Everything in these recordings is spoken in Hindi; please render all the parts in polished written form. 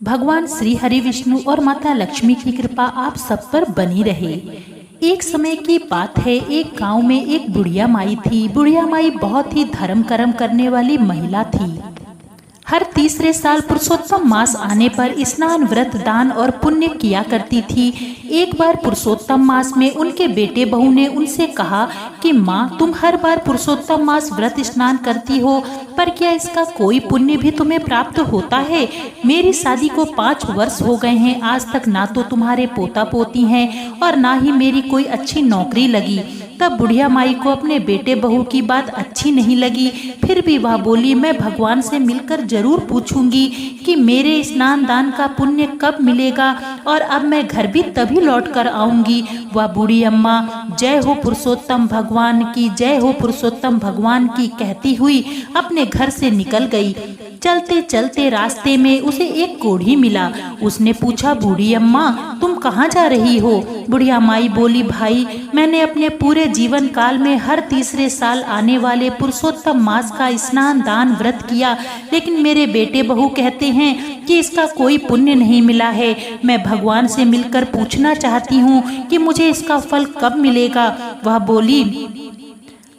भगवान श्री हरि विष्णु और माता लक्ष्मी की कृपा आप सब पर बनी रहे। एक समय की बात है, एक गांव में एक बुढ़िया माई थी। बुढ़िया माई बहुत ही धर्म कर्म करने वाली महिला थी। हर तीसरे साल पुरुषोत्तम मास आने पर स्नान, व्रत, दान और पुण्य किया करती थी। एक बार पुरुषोत्तम मास में उनके बेटे बहू ने उनसे कहा कि माँ, तुम हर बार पुरुषोत्तम मास व्रत स्नान करती हो, पर क्या इसका कोई पुण्य भी तुम्हें प्राप्त होता है? मेरी शादी को 5 वर्ष हो गए हैं, आज तक ना तो तुम्हारे पोता पोती हैं और ना ही मेरी कोई अच्छी नौकरी लगी। तब बुढ़िया माई को अपने बेटे बहू की बात अच्छी नहीं लगी। फिर भी वह बोली, मैं भगवान से मिलकर जरूर पूछूंगी कि मेरे स्नान दान का पुण्य कब मिलेगा, और अब मैं घर भी तभी लौट कर आऊंगी। वह बूढ़ी अम्मा जय हो पुरुषोत्तम भगवान की, जय हो पुरुषोत्तम भगवान की कहती हुई अपने घर से निकल गई। चलते चलते रास्ते में उसे एक कोढ़ी मिला। उसने पूछा, बूढ़ी अम्मा तुम कहाँ जा रही हो? बुढ़िया माई बोली, भाई, मैंने अपने पूरे जीवन काल में हर तीसरे साल आने वाले पुरुषोत्तम मास का स्नान दान व्रत किया, लेकिन मेरे बेटे बहू कहते हैं कि इसका कोई पुण्य नहीं मिला है। मैं भगवान से मिलकर पूछना चाहती हूँ कि मुझे इसका फल कब मिलेगा। वह बोली,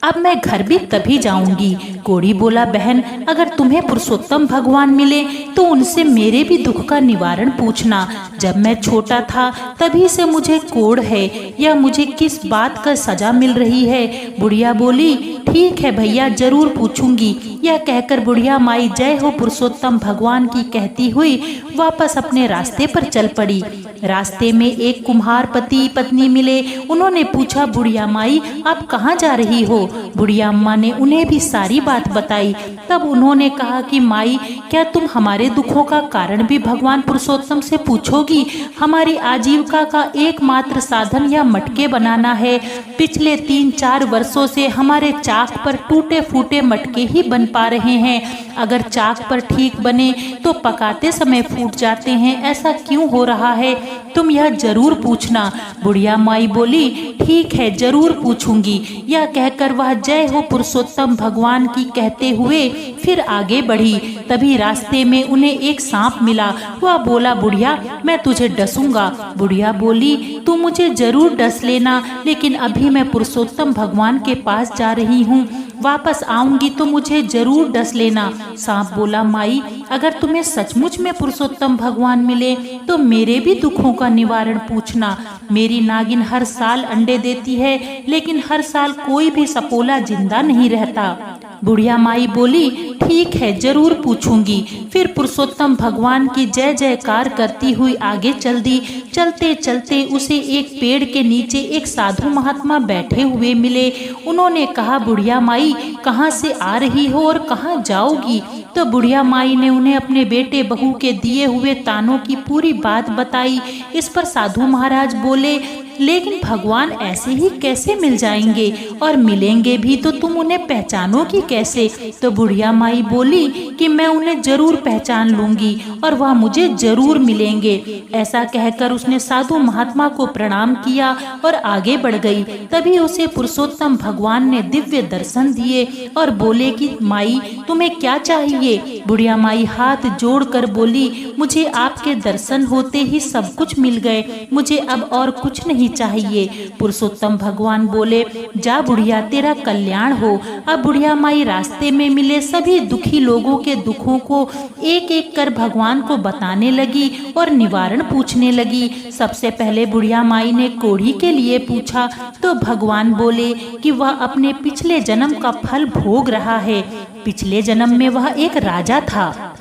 अब मैं घर भी तभी जाऊंगी। कोढ़ी बोला, बहन, अगर तुम्हें पुरुषोत्तम भगवान मिले तो उनसे मेरे भी दुख का निवारण पूछना। जब मैं छोटा था तभी से मुझे कोढ़ है, या मुझे किस बात का सजा मिल रही है? बुढ़िया बोली, ठीक है भैया, जरूर पूछूंगी। यह कहकर बुढ़िया माई जय हो पुरुषोत्तम भगवान की कहती हुई वापस अपने रास्ते पर चल पड़ी। रास्ते में एक कुम्हार पति पत्नी मिले। उन्होंने पूछा, बुढ़िया माई आप कहाँ जा रही हो? बुढ़िया अम्मा ने उन्हें भी सारी बात बताई। तब उन्होंने कहा कि माई, क्या तुम हमारे दुखों का कारण भी भगवान पुरुषोत्तम से पूछोगी? हमारी आजीविका का एकमात्र साधन यह मटके बनाना है। पिछले 3-4 वर्षों से हमारे चाक पर टूटे फूटे मटके ही बन पा रहे हैं। अगर चाक पर ठीक बने तो पकाते समय फूट जाते हैं। ऐसा क्यों हो रहा है? तुम यह जरूर पूछना। बुढ़िया माई बोली, ठीक है, जरूर पूछूंगी। यह कहकर वह जय हो पुरुषोत्तम भगवान की कहते हुए फिर आगे बढ़ी। तभी रास्ते में उन्हें एक सांप मिला। वह बोला, बुढ़िया, मैं तुझे डसूंगा। बुढ़िया बोली, तू मुझे जरूर डस लेना, लेकिन अभी मैं पुरुषोत्तम भगवान के पास जा रही हूँ, वापस आऊंगी तो मुझे जरूर डस लेना। सांप बोला, माई, अगर तुम्हें सचमुच में पुरुषोत्तम भगवान मिले तो मेरे भी दुखों का निवारण पूछना। मेरी नागिन हर साल अंडे देती है, लेकिन हर साल कोई भी सपोला जिंदा नहीं रहता। बुढ़िया माई बोली, ठीक है, जरूर पूछूंगी। फिर पुरुषोत्तम भगवान की जय जयकार करती हुई आगे चल दी। चलते चलते उसे एक पेड़ के नीचे एक साधु महात्मा बैठे हुए मिले। उन्होंने कहा, बुढ़िया माई, कहाँ से आ रही हो और कहाँ जाओगी? तो बुढ़िया माई ने उन्हें अपने बेटे बहू के दिए हुए तानों की पूरी बात बताई। इस पर साधु महाराज बोले, लेकिन भगवान ऐसे ही कैसे मिल जाएंगे, और मिलेंगे भी तो तुम उन्हें पहचानोगी कैसे? तो बुढ़िया माई बोली कि मैं उन्हें जरूर पहचान लूंगी और वह मुझे जरूर मिलेंगे। ऐसा कहकर उसने साधु महात्मा को प्रणाम किया और आगे बढ़ गई। तभी उसे पुरुषोत्तम भगवान ने दिव्य दर्शन दिए और बोले कि माई, तुम्हें क्या चाहिए? बुढ़िया माई हाथ जोड़कर बोली, मुझे आपके दर्शन होते ही सब कुछ मिल गए, मुझे अब और कुछ नहीं चाहिए। पुरुषोत्तम भगवान बोले, जा बुढ़िया, तेरा कल्याण हो। अब बुढ़िया माई रास्ते में मिले सभी दुखी लोगों के दुखों को एक एक कर भगवान को बताने लगी और निवारण पूछने लगी। सबसे पहले बुढ़िया माई ने कोढ़ी के लिए पूछा, तो भगवान बोले कि वह अपने पिछले जन्म का फल भोग रहा है। पिछले जन्म में वह एक राजा था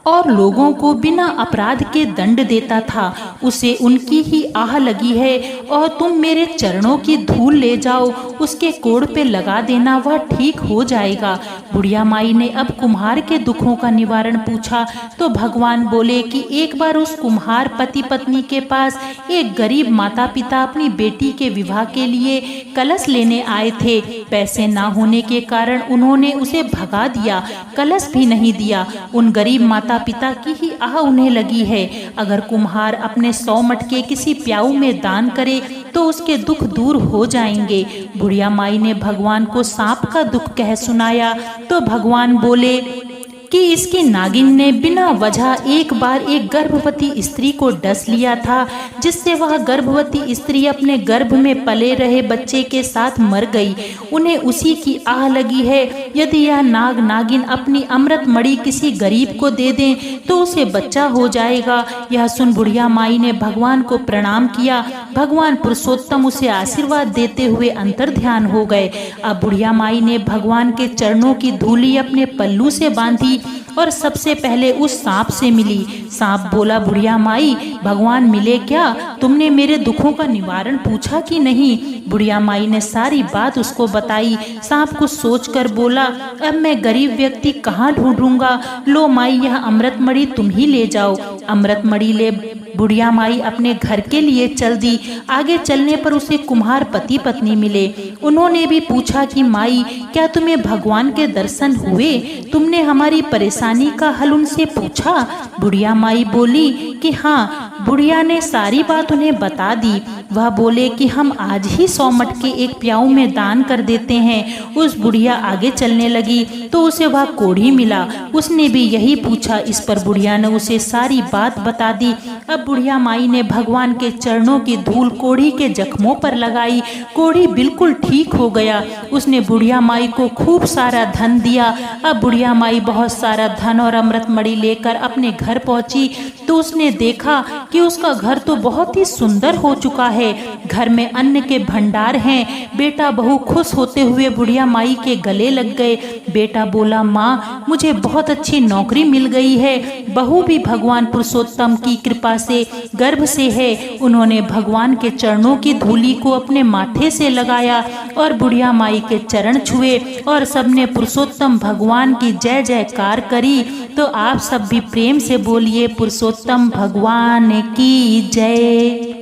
और लोगों को बिना अपराध के दंड देता था। उसे उनकी ही आह लगी है, और तुम मेरे चरणों की धूल ले जाओ, उसके कोढ़ पे लगा देना, वह ठीक हो जाएगा। बुढ़िया माई ने अब कुम्हार के दुखों का निवारण पूछा। तो भगवान बोले कि एक बार उस कुम्हार पति पत्नी के पास एक गरीब माता पिता अपनी बेटी के विवाह के लिए कलश लेने आए थे। पैसे ना होने के कारण उन्होंने उसे भगा दिया, कलश भी नहीं दिया। उन गरीब माता पिता की ही आह उन्हें लगी है। अगर कुम्हार अपने 100 मटके किसी प्याऊ में दान करे तो उसके दुख दूर हो जाएंगे। बुढ़िया माई ने भगवान को सांप का दुख कह सुनाया। तो भगवान बोले कि इसकी नागिन ने बिना वजह एक बार एक गर्भवती स्त्री को डस लिया था, जिससे वह गर्भवती स्त्री अपने गर्भ में पले रहे बच्चे के साथ मर गई। उन्हें उसी की आह लगी है। यदि यह नाग नागिन अपनी अमृत मणि किसी गरीब को दे दें तो उसे बच्चा हो जाएगा। यह सुन बुढ़िया माई ने भगवान को प्रणाम किया। भगवान पुरुषोत्तम उसे आशीर्वाद देते हुए अंतर्ध्यान हो गए। अब बुढ़िया माई ने भगवान के चरणों की धूली अपने पल्लू से बांधी और सबसे पहले उस सांप से मिली। सांप बोला, बुढ़िया माई, भगवान मिले क्या? तुमने मेरे दुखों का निवारण पूछा कि नहीं? बुढ़िया माई ने सारी बात उसको बताई। सांप कुछ सोचकर बोला, अब मैं गरीब व्यक्ति कहाँ ढूंढूंगा? लो माई, यह अमृत मणि तुम ही ले जाओ। अमृत मणि ले बुढ़िया माई अपने घर के लिए चल दी। आगे चलने पर उसे कुम्हार पति पत्नी मिले। उन्होंने भी पूछा कि माई, क्या तुम्हें भगवान के दर्शन हुए? तुमने हमारी परेशानी का हल उनसे पूछा? बुढ़िया माई बोली कि हाँ। बुढ़िया ने सारी बात उन्हें बता दी। वह बोले कि हम आज ही 100 मटके एक प्याऊ में दान कर देते हैं। उस बुढ़िया आगे चलने लगी तो उसे वह कोढ़ी मिला। उसने भी यही पूछा। इस पर बुढ़िया ने उसे सारी बात बता दी। अब बुढ़िया माई ने भगवान के चरणों की धूल कोढ़ी के जख्मों पर लगाई। कोढ़ी बिल्कुल ठीक हो गया। उसने बुढ़िया माई को खूब सारा धन दिया। अब बुढ़िया माई बहुत सारा धन और अमृत मणि लेकर अपने घर पहुंची तो उसने देखा कि उसका घर तो बहुत ही सुंदर हो चुका है। घर में अन्न के भंडार हैं। बेटा बहू खुश होते हुए बुढ़िया माई के गले लग गए। बेटा बोला, माँ, मुझे बहुत अच्छी नौकरी मिल गई है। बहू भी भगवान पुरुषोत्तम की कृपा से गर्भ से है। उन्होंने भगवान के चरणों की धूली को अपने माथे से लगाया और बुढ़िया माई के चरण छुए और सबने पुरुषोत्तम भगवान की जय जयकार करी। तो आप सब भी प्रेम से बोलिए, पुरुषोत्तम भगवान की जय।